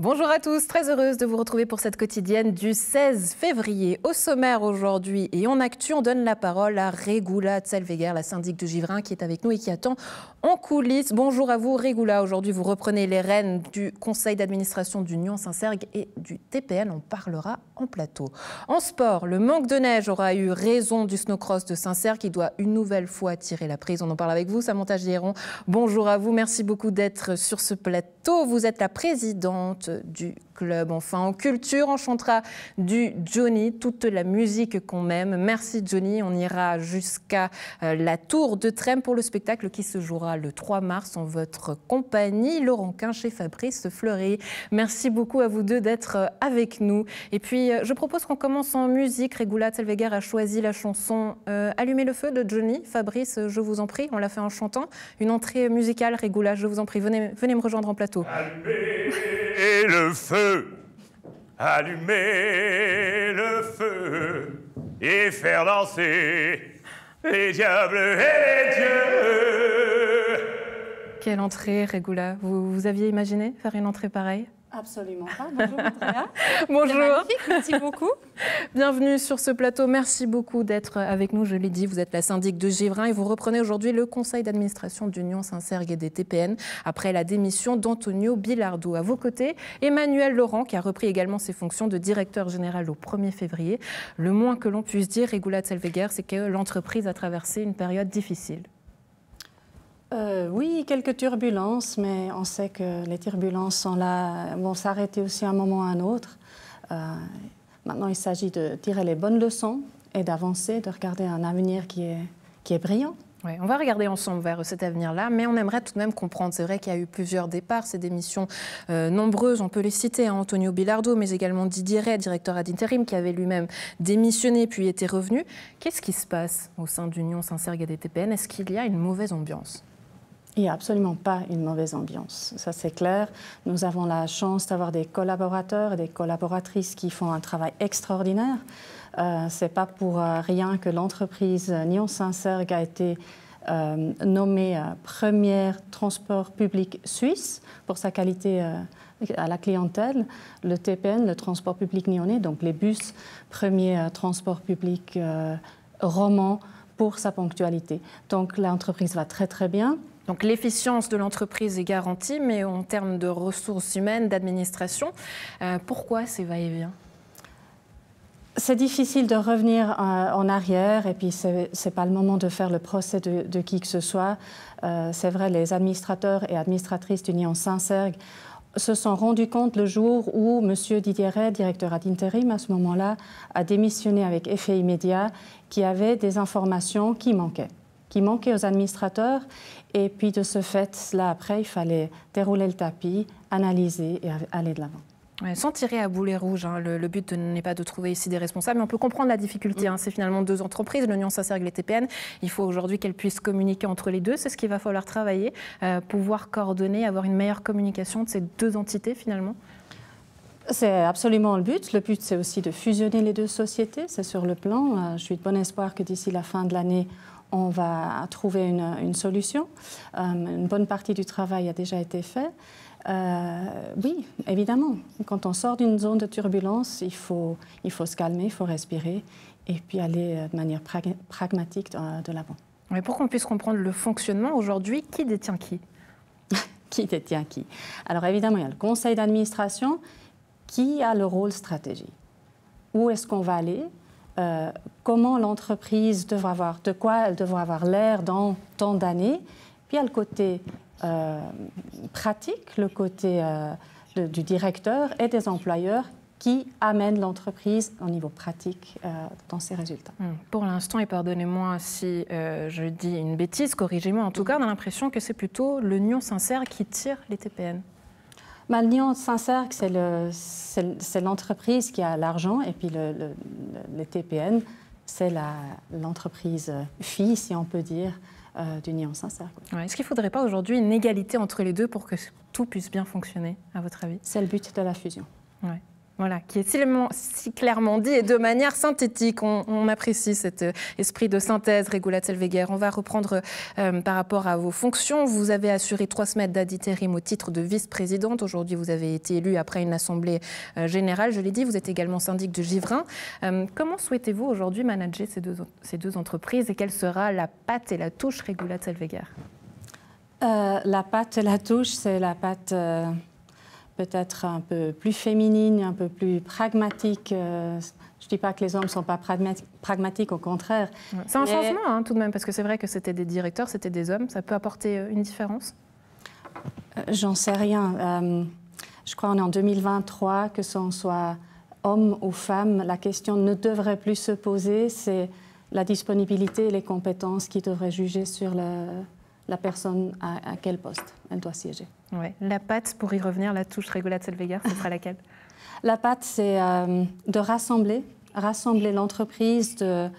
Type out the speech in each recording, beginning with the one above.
Bonjour à tous, très heureuse de vous retrouver pour cette quotidienne du 16 février. Au sommaire aujourd'hui et en actu, on donne la parole à Regula Zellweger, la syndic de Givrin, qui est avec nous et qui attend en coulisses. Bonjour à vous Regula, aujourd'hui vous reprenez les rênes du conseil d'administration du Nyon Saint-Cergue et du TPN, on parlera en plateau. En sport, le manque de neige aura eu raison du snowcross de Saint-Cergue qui doit une nouvelle fois tirer la prise. On en parle avec vous, Samantha Giron. Bonjour à vous, merci beaucoup d'être sur ce plateau. Vous êtes la présidente du club. Enfin, en culture, on chantera du Johnny, toute la musique qu'on aime. Merci Johnny, on ira jusqu'à la Tour de Trême pour le spectacle qui se jouera le 3 mars en votre compagnie. Laurent Quinche et Fabrice Fleury. Merci beaucoup à vous deux d'être avec nous. Et puis, je propose qu'on commence en musique. Regula Zellweger a choisi la chanson Allumer le feu de Johnny. Fabrice, je vous en prie, on l'a fait en chantant. Une entrée musicale, Regula, je vous en prie, venez me rejoindre en plateau. Allumer le feu, allumer le feu et faire danser les diables et les dieux. Quelle entrée, Regula. Vous aviez imaginé faire une entrée pareille ? Absolument pas. Bonjour Andrea. Bonjour. Magnifique, merci beaucoup. Bienvenue sur ce plateau. Merci beaucoup d'être avec nous. Je l'ai dit, vous êtes la syndic de Givrin et vous reprenez aujourd'hui le conseil d'administration du Nyon Saint-Cergue et des TPN après la démission d'Antonio Bilardo. À vos côtés, Emmanuel Laurent qui a repris également ses fonctions de directeur général au 1er février. Le moins que l'on puisse dire, Regula Zellweger, c'est que l'entreprise a traversé une période difficile. Oui, quelques turbulences, mais on sait que les turbulences sont là, vont s'arrêter aussi à un moment ou à un autre. Maintenant, il s'agit de tirer les bonnes leçons et d'avancer, de regarder un avenir qui est brillant. Oui, on va regarder ensemble vers cet avenir-là, mais on aimerait tout de même comprendre. C'est vrai qu'il y a eu plusieurs départs, ces démissions nombreuses, on peut les citer, hein, Antonio Bilardo, mais également Didier Rey, directeur ad interim, qui avait lui-même démissionné puis était revenu. Qu'est-ce qui se passe au sein du Nyon Saint-Cergue et des TPN? Est-ce qu'il y a une mauvaise ambiance? Il n'y a absolument pas une mauvaise ambiance, ça c'est clair. Nous avons la chance d'avoir des collaborateurs et des collaboratrices qui font un travail extraordinaire. Ce n'est pas pour rien que l'entreprise Nyon Saint-Cergue a été nommée première transport public suisse pour sa qualité à la clientèle. Le TPN, le transport public nyonnais, donc les bus, premier transport public roman pour sa ponctualité. Donc l'entreprise va très très bien. Donc l'efficience de l'entreprise est garantie, mais en termes de ressources humaines, d'administration, pourquoi ces va-et-vient? C'est difficile de revenir en arrière et puis ce n'est pas le moment de faire le procès de qui que ce soit. C'est vrai, les administrateurs et administratrices du Nyon Saint-Cergue se sont rendus compte le jour où M. Didier Rey, directeur ad interim, à ce moment-là, a démissionné avec effet immédiat, qu'il y avait des informations qui manquaient aux administrateurs. Et puis de ce fait, là après, il fallait dérouler le tapis, analyser et aller de l'avant. Ouais, sans tirer à boulet rouge, hein, le but n'est pas de trouver ici des responsables, mais on peut comprendre la difficulté. Hein, c'est finalement deux entreprises, le Nyon Saint-Cergue et les TPN. Il faut aujourd'hui qu'elles puissent communiquer entre les deux. C'est ce qu'il va falloir travailler, pouvoir coordonner, avoir une meilleure communication de ces deux entités finalement. C'est absolument le but. Le but, c'est aussi de fusionner les deux sociétés. C'est sur le plan. Je suis de bon espoir que d'ici la fin de l'année, on va trouver une solution. Une bonne partie du travail a déjà été fait. Oui, évidemment. Quand on sort d'une zone de turbulence, il faut se calmer, il faut respirer et puis aller de manière pragmatique de l'avant. Mais pour qu'on puisse comprendre le fonctionnement aujourd'hui, qui détient qui? Qui détient qui? Alors évidemment, il y a le conseil d'administration qui a le rôle stratégique. Où est-ce qu'on va aller? Comment l'entreprise devra avoir, de quoi elle devra avoir l'air dans tant d'années. Puis il y a le côté pratique, le côté du directeur et des employeurs qui amènent l'entreprise au niveau pratique dans ses résultats. Pour l'instant, et pardonnez-moi si je dis une bêtise, corrigez-moi, en tout cas, on a l'impression que c'est plutôt le Nyon Saint-Cergue qui tire les TPN. Le Nyon Saint-Cergue, c'est l'entreprise qui a l'argent et puis les TPN, c'est l'entreprise fille, si on peut dire, du Nyon Saint-Cergue. Ouais. Est-ce qu'il ne faudrait pas aujourd'hui une égalité entre les deux pour que tout puisse bien fonctionner, à votre avis? C'est le but de la fusion. Ouais. Voilà, qui est si clairement dit et de manière synthétique. On apprécie cet esprit de synthèse, Regula Zellweger. On va reprendre par rapport à vos fonctions. Vous avez assuré 3 semaines d'intérim au titre de vice-présidente. Aujourd'hui, vous avez été élue après une assemblée générale. Je l'ai dit, vous êtes également syndic de Givrin. Comment souhaitez-vous aujourd'hui manager ces deux entreprises et quelle sera la patte et la touche Regula Zellweger? La patte et la touche, c'est la patte... peut-être un peu plus féminine, un peu plus pragmatique. Je ne dis pas que les hommes ne sont pas pragmatiques, au contraire. C'est un changement tout de même, parce que c'est vrai que c'était des directeurs, c'était des hommes. Ça peut apporter une différence? J'en sais rien. Je crois qu'on est en 2023, que ce soit homme ou femme, la question ne devrait plus se poser. C'est la disponibilité et les compétences qui devraient juger sur la personne à quel poste elle doit siéger. Ouais. La patte, pour y revenir, la touche Regula Zellweger, ce sera laquelle? La patte, c'est de rassembler l'entreprise, de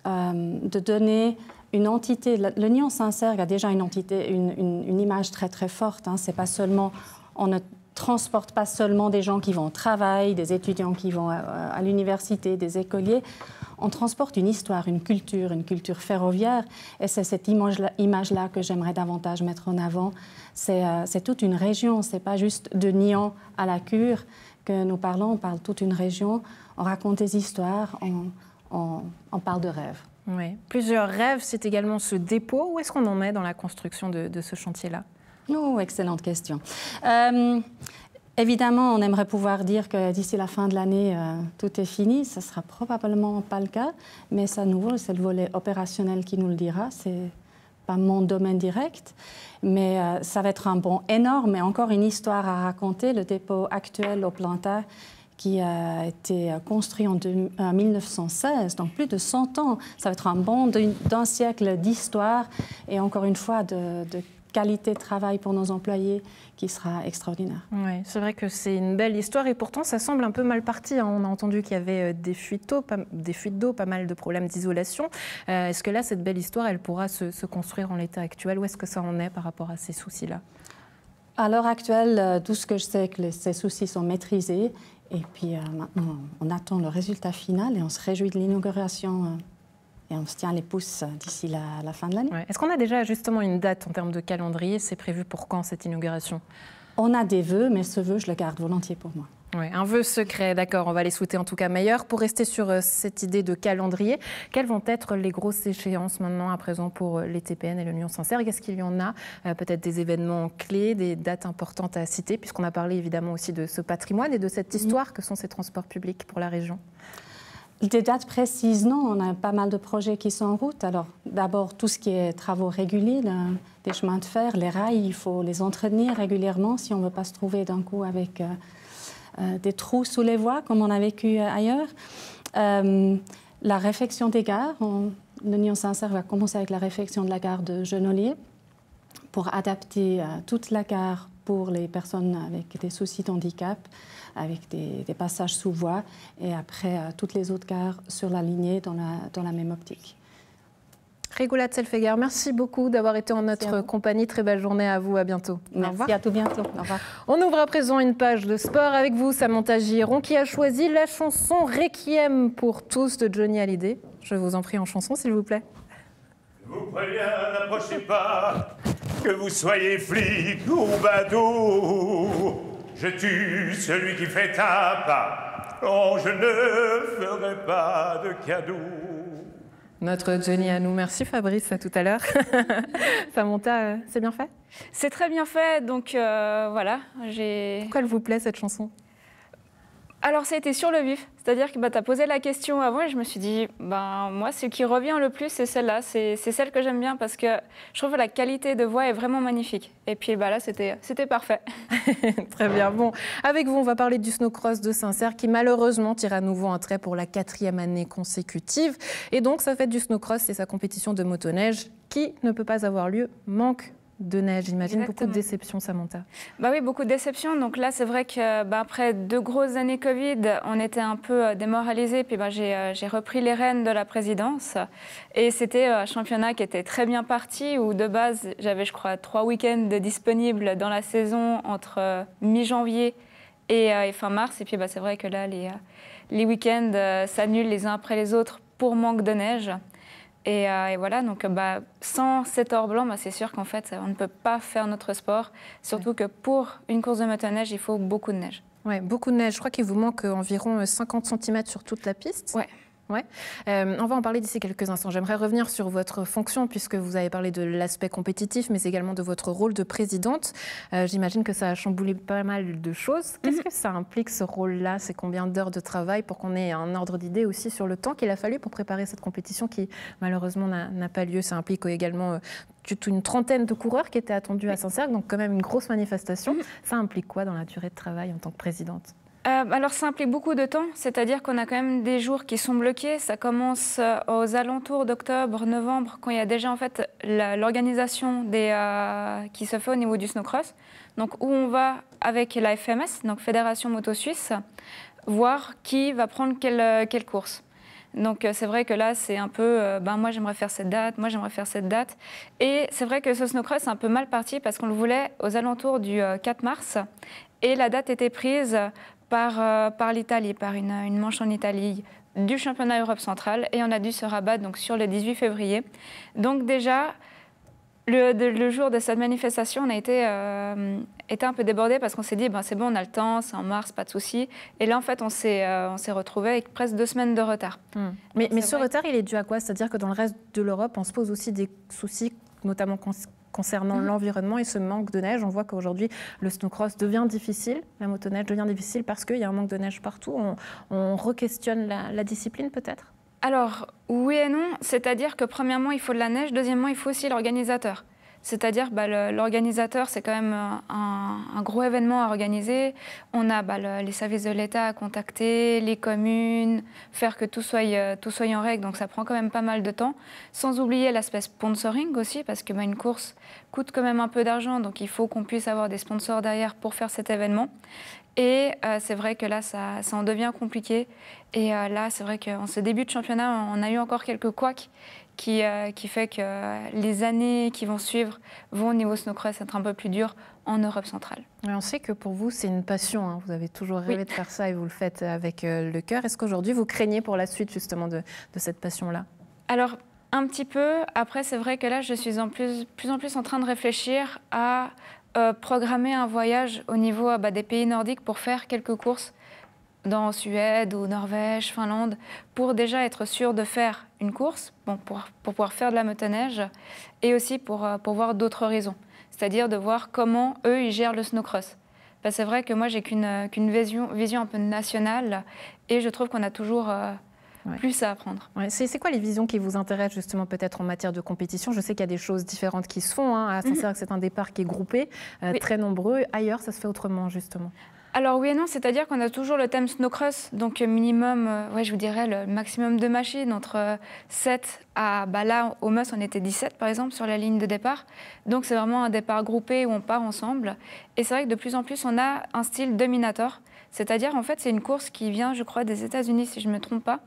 donner une entité. L'Union Saint-Sergue a déjà une image très très forte. Hein. C'est pas seulement, on ne transporte pas seulement des gens qui vont au travail, des étudiants qui vont à l'université, des écoliers. On transporte une histoire, une culture ferroviaire. Et c'est cette image-là que j'aimerais davantage mettre en avant. C'est toute une région, c'est pas juste de Niant à la Cure que nous parlons. On parle toute une région, on raconte des histoires, on parle de rêves. Oui. Plusieurs rêves, c'est également ce dépôt. Où est-ce qu'on en est dans la construction de ce chantier-là? Oh, excellente question. Évidemment, on aimerait pouvoir dire que d'ici la fin de l'année, tout est fini. Ce ne sera probablement pas le cas, mais ça, à nouveau, c'est le volet opérationnel qui nous le dira. Ce n'est pas mon domaine direct, mais ça va être un bond énorme et encore une histoire à raconter. Le dépôt actuel au Planta, qui a été construit en 1916, donc plus de 100 ans. Ça va être un bond d'un siècle d'histoire et encore une fois de qualité de travail pour nos employés qui sera extraordinaire. Oui, c'est vrai que c'est une belle histoire et pourtant ça semble un peu mal parti. Hein. On a entendu qu'il y avait des fuites d'eau, pas mal de problèmes d'isolation. Est-ce que là, cette belle histoire, elle pourra se construire en l'état actuel? Où est-ce que ça en est par rapport à ces soucis-là? À l'heure actuelle, tout ce que je sais, que ces soucis sont maîtrisés. Et puis maintenant, on attend le résultat final et on se réjouit de l'inauguration. Et on se tient les pouces d'ici la fin de l'année. Ouais. Est-ce qu'on a déjà justement une date en termes de calendrier? C'est prévu pour quand cette inauguration? On a des vœux, mais ce vœu, je le garde volontiers pour moi. Ouais, un vœu secret, d'accord, on va les souhaiter en tout cas meilleurs. Pour rester sur cette idée de calendrier, quelles vont être les grosses échéances maintenant à présent pour les TPN et l'Union Saint-Sergue? Est-ce qu'il y en a peut-être des événements clés, des dates importantes à citer, puisqu'on a parlé évidemment aussi de ce patrimoine et de cette histoire que sont ces transports publics pour la région? Des dates précises, non. On a pas mal de projets qui sont en route. Alors, d'abord, tout ce qui est travaux réguliers, des chemins de fer, les rails, il faut les entretenir régulièrement si on ne veut pas se trouver d'un coup avec des trous sous les voies, comme on a vécu ailleurs. La réfection des gares. L'Union Saint-Sergue va commencer avec la réfection de la gare de Genolier pour adapter toute la gare pour les personnes avec des soucis de handicap, avec des passages sous voie, et après toutes les autres gares sur la lignée dans la même optique. Regula Zellweger, merci beaucoup d'avoir été en notre compagnie. Très belle journée à vous, à bientôt. Merci, à tout bientôt. Au revoir. On ouvre à présent une page de sport avec vous, Samantha Giron, qui a choisi la chanson Requiem pour tous de Johnny Hallyday. Je vous en prie en chanson, s'il vous plaît. Je vous préviens, n'approchez pas, que vous soyez flic ou badaud. Je tue celui qui fait un pas. Oh, je ne ferai pas de cadeau. Notre Johnny à nous. Merci Fabrice, à tout à l'heure. Samantha, c'est bien fait? C'est très bien fait, donc voilà. Pourquoi elle vous plaît cette chanson? Alors ça a été sur le vif, c'est-à-dire que tu as posé la question avant et je me suis dit, moi ce qui revient le plus c'est celle-là, c'est celle que j'aime bien parce que je trouve que la qualité de voix est vraiment magnifique. Et puis là c'était parfait. Très bien, bon, avec vous on va parler du snowcross de Saint-Sergue qui malheureusement tire à nouveau un trait pour la 4e année consécutive. Et donc sa fête du snowcross, c'est sa compétition de motoneige qui ne peut pas avoir lieu, manque de neige, j'imagine. Beaucoup de déceptions, Samantha. Oui, beaucoup de déceptions. Donc là, c'est vrai que après 2 grosses années Covid, on était un peu démoralisés. Puis j'ai repris les rênes de la présidence. Et c'était un championnat qui était très bien parti, où de base, j'avais, je crois, 3 week-ends disponibles dans la saison entre mi-janvier et fin mars. Et puis c'est vrai que là, les week-ends s'annulent les uns après les autres pour manque de neige. Et voilà, donc sans cet or blanc, c'est sûr qu'en fait, on ne peut pas faire notre sport. Surtout que pour une course de motoneige, il faut beaucoup de neige. Oui, beaucoup de neige. Je crois qu'il vous manque environ 50 cm sur toute la piste. Ouais. Ouais. On va en parler d'ici quelques instants. J'aimerais revenir sur votre fonction, puisque vous avez parlé de l'aspect compétitif, mais également de votre rôle de présidente. J'imagine que ça a chamboulé pas mal de choses. Qu'est-ce que ça implique, ce rôle-là? C'est combien d'heures de travail pour qu'on ait un ordre d'idée aussi sur le temps qu'il a fallu pour préparer cette compétition qui, malheureusement, n'a pas lieu? Ça implique également toute une trentaine de coureurs qui étaient attendus à Saint-Cergue, donc quand même une grosse manifestation. Ça implique quoi dans la durée de travail en tant que présidente? Alors ça implique beaucoup de temps, c'est-à-dire qu'on a quand même des jours qui sont bloqués. Ça commence aux alentours d'octobre, novembre, quand il y a déjà en fait l'organisation qui se fait au niveau du snowcross. Donc où on va avec la FMS, donc Fédération Moto Suisse, voir qui va prendre quelle course. Donc c'est vrai que là c'est un peu, moi j'aimerais faire cette date, moi j'aimerais faire cette date. Et c'est vrai que ce snowcross est un peu mal parti parce qu'on le voulait aux alentours du 4 mars et la date était prise par l'Italie, par une manche en Italie du championnat Europe centrale et on a dû se rabattre donc, sur le 18 février. Donc déjà, le jour de cette manifestation, on a été un peu débordés parce qu'on s'est dit c'est bon, on a le temps, c'est en mars, pas de souci. Et là, en fait, on s'est retrouvés avec presque 2 semaines de retard. Mais ce retard, il est dû à quoi? C'est-à-dire que dans le reste de l'Europe, on se pose aussi des soucis, notamment concernant l'environnement et ce manque de neige. On voit qu'aujourd'hui, le snowcross devient difficile, la motoneige devient difficile parce qu'il y a un manque de neige partout. On re-questionne la discipline peut-être? Alors, oui et non. C'est-à-dire que premièrement, il faut de la neige. Deuxièmement, il faut aussi l'organisateur. C'est-à-dire l'organisateur, c'est quand même un gros événement à organiser. On a les services de l'État à contacter, les communes, faire que tout soit en règle. Donc ça prend quand même pas mal de temps. Sans oublier l'aspect sponsoring aussi, parce que une course coûte quand même un peu d'argent. Donc il faut qu'on puisse avoir des sponsors derrière pour faire cet événement. Et c'est vrai que là, ça en devient compliqué. Et là, c'est vrai qu'en ce début de championnat, on a eu encore quelques couacs qui fait que les années qui vont suivre vont au niveau snowcross être un peu plus dures en Europe centrale. Oui, on sait que pour vous, c'est une passion. Hein. Vous avez toujours rêvé de faire ça et vous le faites avec le cœur. Est-ce qu'aujourd'hui, vous craignez pour la suite justement de cette passion-là? Alors, un petit peu. Après, c'est vrai que là, je suis plus en plus en train de réfléchir à programmer un voyage au niveau des pays nordiques pour faire quelques courses dans Suède ou Norvège, Finlande, pour déjà être sûr de faire une course, pour pouvoir faire de la motoneige, et aussi pour voir d'autres horizons. C'est-à-dire de voir comment eux, ils gèrent le snowcross. C'est vrai que moi, j'ai qu'une vision un peu nationale, et je trouve qu'on a toujours plus à apprendre. Ouais, c'est quoi les visions qui vous intéressent justement peut-être en matière de compétition? Je sais qu'il y a des choses différentes qui se font. À Saint-Cergue, c'est un départ qui est groupé, très nombreux. Ailleurs, ça se fait autrement justement. Alors oui et non, c'est-à-dire qu'on a toujours le thème snowcross, donc minimum, je vous dirais le maximum de machines, entre 7 à, là au Moss on était 17 par exemple sur la ligne de départ, donc c'est vraiment un départ groupé où on part ensemble, et c'est vrai que de plus en plus on a un style dominator, c'est-à-dire en fait c'est une course qui vient je crois des États-Unis si je ne me trompe pas,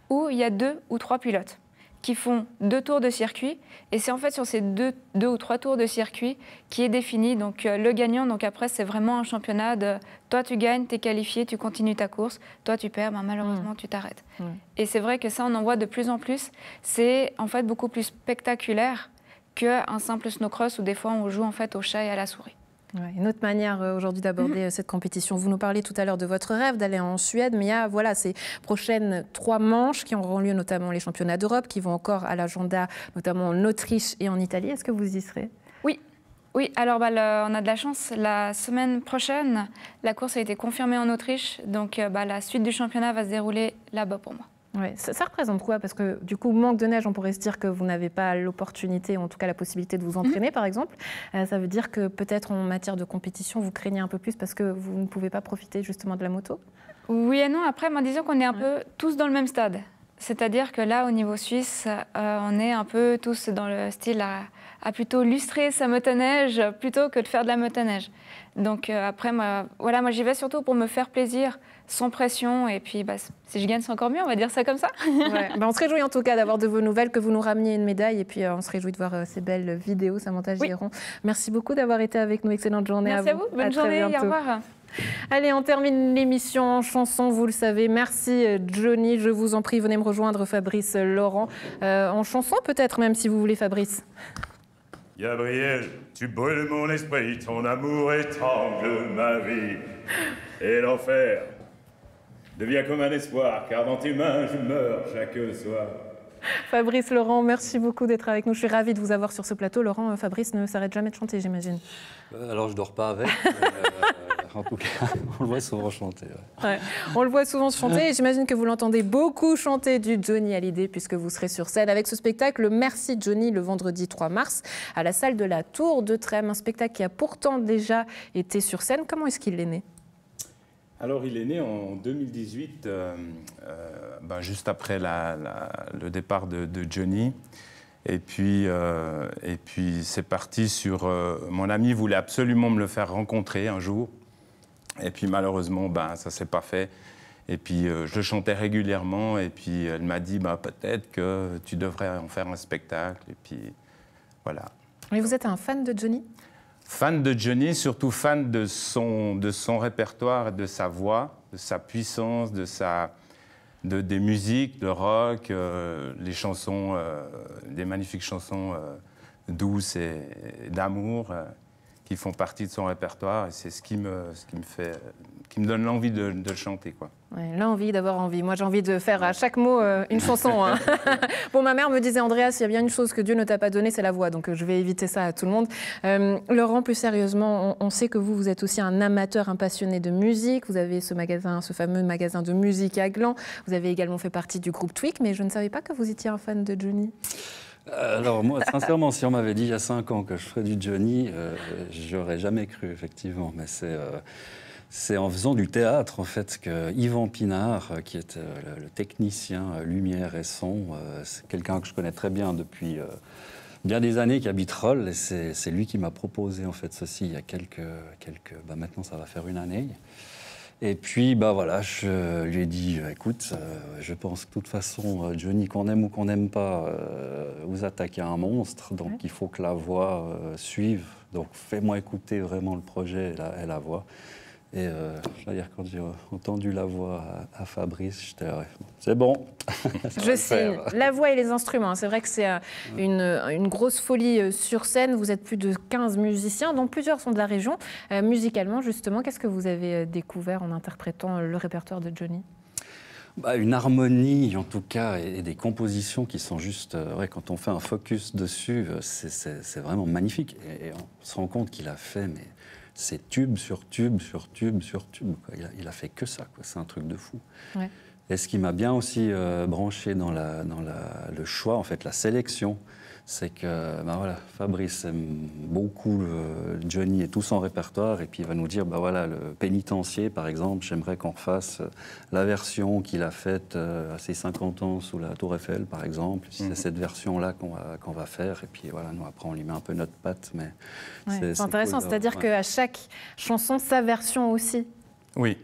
où il y a 2 ou 3 pilotes qui font 2 tours de circuit. Et c'est en fait sur ces 2 ou 3 tours de circuit qui est défini. Donc le gagnant, donc après, c'est vraiment un championnat de toi, tu gagnes, tu es qualifié, tu continues ta course. Toi, tu perds, malheureusement, tu t'arrêtes. Et c'est vrai que ça, on en voit de plus en plus. C'est en fait beaucoup plus spectaculaire qu'un simple snowcross où des fois, on joue en fait au chat et à la souris. Ouais, une autre manière aujourd'hui d'aborder cette compétition. Vous nous parliez tout à l'heure de votre rêve d'aller en Suède, mais il y a ces prochaines 3 manches qui auront lieu, notamment les championnats d'Europe, qui vont encore à l'agenda, notamment en Autriche et en Italie. Est-ce que vous y serez? Oui, alors on a de la chance. La semaine prochaine, la course a été confirmée en Autriche, donc la suite du championnat va se dérouler là-bas pour moi. Ouais, ça représente quoi? Parce que du coup, manque de neige, on pourrait se dire que vous n'avez pas l'opportunité, ou en tout cas la possibilité de vous entraîner, par exemple. Ça veut dire que peut-être en matière de compétition, vous craignez un peu plus parce que vous ne pouvez pas profiter justement de la moto? Oui et non. Après, disons qu'on est un peu tous dans le même stade. C'est-à-dire que là, au niveau suisse, on est un peu tous dans le style à plutôt lustrer sa motoneige plutôt que de faire de la motoneige. Donc après, moi j'y vais surtout pour me faire plaisir, sans pression. Et puis, si je gagne, c'est encore mieux, on va dire ça comme ça. Ouais. On se réjouit en tout cas d'avoir de vos nouvelles, que vous nous rameniez une médaille. Et puis, on se réjouit de voir ces belles vidéos, Samantha Giron. Merci beaucoup d'avoir été avec nous. Excellente journée à vous. Merci à vous. Bonne journée. Au revoir. Allez, on termine l'émission en chanson, vous le savez. Merci Johnny, je vous en prie, venez me rejoindre Fabrice Laurent. En chanson peut-être même si vous voulez Fabrice. Gabriel, tu brûles mon esprit, ton amour étrangle ma vie. Et l'enfer devient comme un espoir, car dans tes mains je meurs chaque soir. Fabrice Laurent, merci beaucoup d'être avec nous. Je suis ravie de vous avoir sur ce plateau. Laurent, Fabrice ne s'arrête jamais de chanter, j'imagine. Alors je dors pas avec. En tout cas, on le voit souvent chanter. Ouais, on le voit souvent chanter et j'imagine que vous l'entendez beaucoup chanter du Johnny Hallyday puisque vous serez sur scène avec ce spectacle Merci Johnny le vendredi 3 mars à la salle de la Tour de Trême. Un spectacle qui a pourtant déjà été sur scène. Comment est-ce qu'il est né ? Alors, il est né en 2018, juste après le départ de Johnny. Et puis c'est parti sur... mon ami voulait absolument me le faire rencontrer un jour. Et puis, malheureusement, ça ne s'est pas fait. Et puis, je le chantais régulièrement. Et puis, elle m'a dit, peut-être que tu devrais en faire un spectacle. Et puis, voilà. Mais vous êtes un fan de Johnny ? Fan de Johnny, surtout fan de son répertoire, de sa voix, de sa puissance, des musiques, de rock, les chansons, des magnifiques chansons douces et d'amour qui font partie de son répertoire. Et c'est ce qui me donne l'envie de le chanter, quoi. Ouais, l'envie d'avoir envie. Moi, j'ai envie de faire à chaque mot une chanson. Hein. Bon, ma mère me disait, Andrea, s'il y a bien une chose que Dieu ne t'a pas donnée, c'est la voix. Donc, je vais éviter ça à tout le monde. Laurent, plus sérieusement, on sait que vous êtes aussi un amateur, un passionné de musique. Vous avez ce fameux magasin de musique à Gland. Vous avez également fait partie du groupe Tweak, mais je ne savais pas que vous étiez un fan de Johnny. Alors moi, sincèrement, si on m'avait dit il y a 5 ans que je ferais du Johnny, j'aurais jamais cru, effectivement. Mais c'est en faisant du théâtre, en fait, que Yvan Pinard, qui est le technicien lumière et son, c'est quelqu'un que je connais très bien depuis bien des années, qui habite Rolle. Et c'est lui qui m'a proposé, en fait, ceci il y a maintenant, ça va faire une année. Et puis, voilà, je lui ai dit, écoute, je pense que de toute façon, Johnny, qu'on aime ou qu'on n'aime pas, vous attaquez un monstre, donc il faut que la voix suive. Donc, fais-moi écouter vraiment le projet et la voix. Et quand j'ai entendu la voix à Fabrice, j'étais c'est bon. Je signe. La voix et les instruments. C'est vrai que c'est une grosse folie sur scène. Vous êtes plus de 15 musiciens, dont plusieurs sont de la région. Musicalement, justement, qu'est-ce que vous avez découvert en interprétant le répertoire de Johnny ? Une harmonie, en tout cas, et des compositions qui sont juste... quand on fait un focus dessus, c'est vraiment magnifique. Et on se rend compte qu'il a fait... C'est tube sur tube sur tube sur tube. Il a fait que ça, quoi. C'est un truc de fou. Ouais. Et ce qui m'a bien aussi branché dans le choix, en fait, la sélection, c'est que Fabrice aime beaucoup Johnny et tout son répertoire, et puis il va nous dire, le pénitencier, par exemple, j'aimerais qu'on refasse la version qu'il a faite à ses 50 ans sous la Tour Eiffel, par exemple. C'est cette version-là qu'on va faire, et puis voilà, nous après on lui met un peu notre patte. Mais c'est intéressant, cool, c'est-à-dire qu'à chaque chanson, sa version aussi. Oui,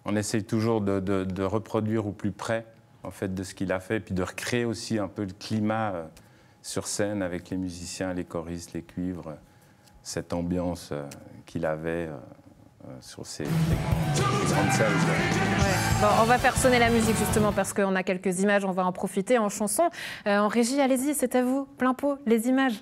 on essaye toujours de reproduire au plus près, en fait, de ce qu'il a fait, puis de recréer aussi un peu le climat sur scène avec les musiciens, les choristes, les cuivres, cette ambiance qu'il avait sur ces grandes salles. Ouais. Bon, on va faire sonner la musique justement parce qu'on a quelques images, on va en profiter en chanson. En régie, allez-y, c'est à vous, plein pot, les images.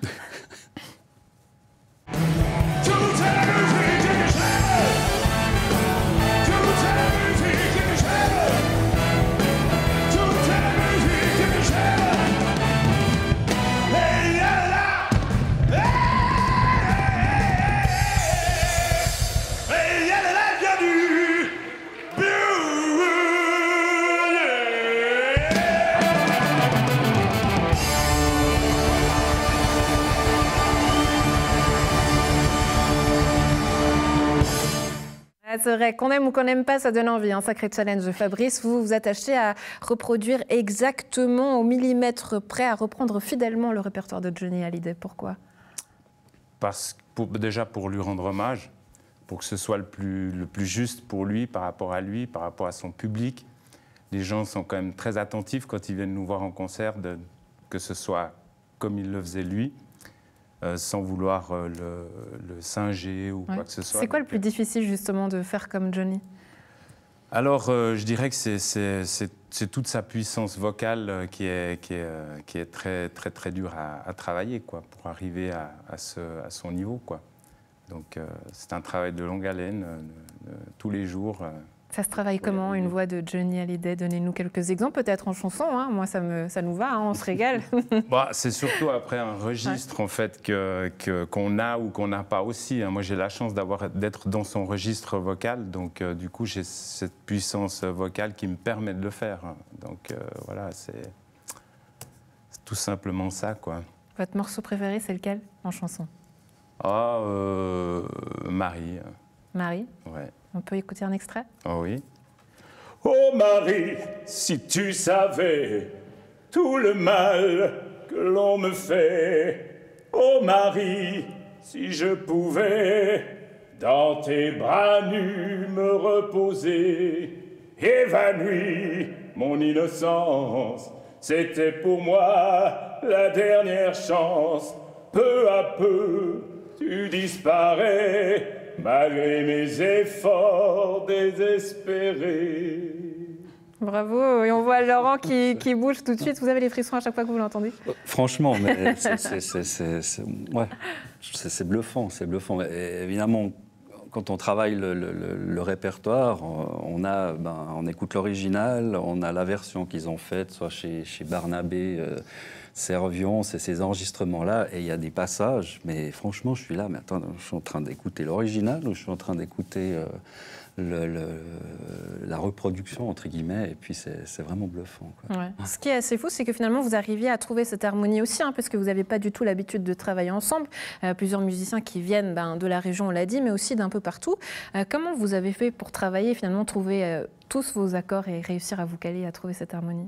C'est vrai, qu'on aime ou qu'on n'aime pas, ça donne envie. Un sacré challenge. Fabrice, vous vous attachez à reproduire exactement au millimètre près, à reprendre fidèlement le répertoire de Johnny Hallyday. Pourquoi ? Déjà pour lui rendre hommage, pour que ce soit le plus juste pour lui, par rapport à son public. Les gens sont quand même très attentifs quand ils viennent nous voir en concert, que ce soit comme il le faisait lui. sans vouloir le singer ou quoi que ce soit. C'est quoi le plus difficile justement de faire comme Johnny? Alors, je dirais que c'est toute sa puissance vocale qui est très, très, très dure à travailler, quoi, pour arriver à son niveau, quoi. Donc, c'est un travail de longue haleine, tous les jours. Ça se travaille comment, une voix de Johnny Hallyday? Donnez-nous quelques exemples, peut-être en chanson. Hein. Moi, ça nous va, hein, on se régale. Bah, c'est surtout après un registre, en fait, qu'on a ou qu'on n'a pas aussi. Hein. Moi, j'ai la chance d'être dans son registre vocal. Donc, du coup, j'ai cette puissance vocale qui me permet de le faire. Donc, voilà, c'est tout simplement ça, quoi. Votre morceau préféré, c'est lequel en chanson? Marie. Marie? Ouais. On peut écouter un extrait? Oh oui. Oh Marie, si tu savais tout le mal que l'on me fait. Oh Marie, si je pouvais dans tes bras nus me reposer. Évanoui mon innocence, c'était pour moi la dernière chance. Peu à peu, tu disparais. Malgré mes efforts désespérés. Bravo, et on voit Laurent qui bouge tout de suite. Vous avez les frissons à chaque fois que vous l'entendez? Franchement, mais c'est bluffant, c'est bluffant. Et évidemment, quand on travaille le répertoire, on écoute l'original, on a la version qu'ils ont faite, soit chez Barnabé, Servion, c'est ces enregistrements-là, et il y a des passages, mais franchement, je suis là, mais attends, je suis en train d'écouter l'original ou je suis en train d'écouter la reproduction, entre guillemets, et puis c'est vraiment bluffant, quoi. Ouais. Ce qui est assez fou, c'est que finalement, vous arriviez à trouver cette harmonie aussi, hein, parce que vous n'avez pas du tout l'habitude de travailler ensemble. Plusieurs musiciens qui viennent de la région, on l'a dit, mais aussi d'un peu partout. Comment vous avez fait pour travailler, finalement, trouver tous vos accords et réussir à vous caler, à trouver cette harmonie?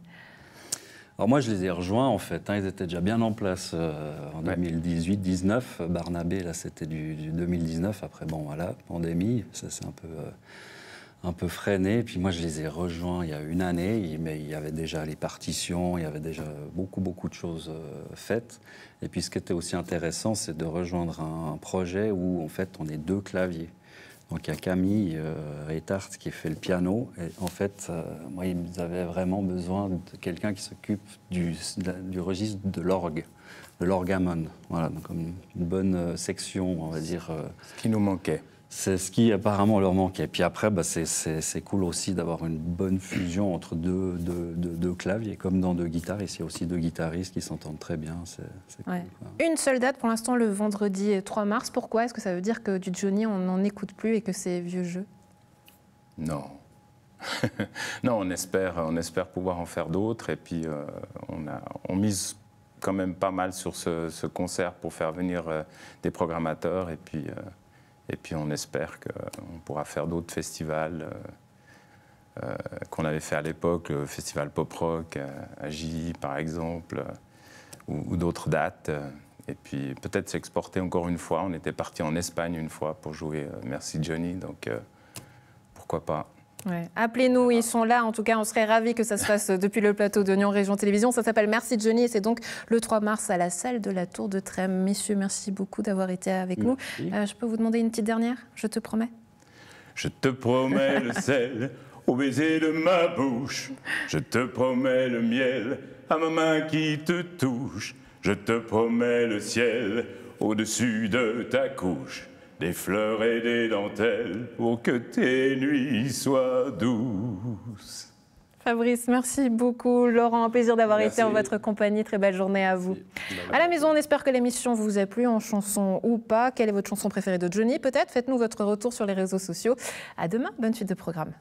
Alors moi, je les ai rejoints, en fait. Ils étaient déjà bien en place en 2018-19. Barnabé, là, c'était du 2019. Après, bon, voilà, pandémie, ça s'est un peu freiné. Puis moi, je les ai rejoints il y a une année. Mais il y avait déjà les partitions, il y avait déjà beaucoup de choses faites. Et puis, ce qui était aussi intéressant, c'est de rejoindre un projet où, en fait, on est 2 claviers. Donc, il y a Camille Reitart qui fait le piano. Et en fait, moi, ils avaient vraiment besoin de quelqu'un qui s'occupe du registre de l'orgue, de l'orgamon. Voilà, donc une bonne section, on va dire. Ce qui nous manquait. C'est ce qui apparemment leur manquait. Puis après, c'est cool aussi d'avoir une bonne fusion entre deux claviers, comme dans 2 guitaristes. Il y a aussi 2 guitaristes qui s'entendent très bien. C'est cool, quoi. Une seule date pour l'instant, le vendredi 3 mars. Pourquoi? Est-ce que ça veut dire que du Johnny, on n'en écoute plus et que c'est vieux jeu? Non. Non, on espère pouvoir en faire d'autres. Et puis, on mise quand même pas mal sur ce concert pour faire venir des programmateurs. Et puis on espère qu'on pourra faire d'autres festivals qu'on avait fait à l'époque, le festival pop-rock à J, par exemple, ou d'autres dates. Et puis peut-être s'exporter encore une fois. On était parti en Espagne une fois pour jouer Merci Johnny, donc pourquoi pas. Ouais. Appelez-nous, ils sont là. En tout cas, on serait ravis que ça se fasse depuis le plateau de Nyon Région Télévision. Ça s'appelle Merci Johnny et c'est donc le 3 mars à la salle de la Tour de Trême. Messieurs, merci beaucoup d'avoir été avec nous. Je peux vous demander une petite dernière? Je te promets. Je te promets le sel au baiser de ma bouche. Je te promets le miel à ma main qui te touche. Je te promets le ciel au-dessus de ta couche. Des fleurs et des dentelles pour que tes nuits soient douces. Fabrice, merci beaucoup. Laurent, un plaisir d'avoir été en votre compagnie. Très belle journée à vous. À la maison, on espère que l'émission vous a plu, en chanson ou pas. Quelle est votre chanson préférée de Johnny? Peut-être. Faites-nous votre retour sur les réseaux sociaux. À demain. Bonne suite de programme.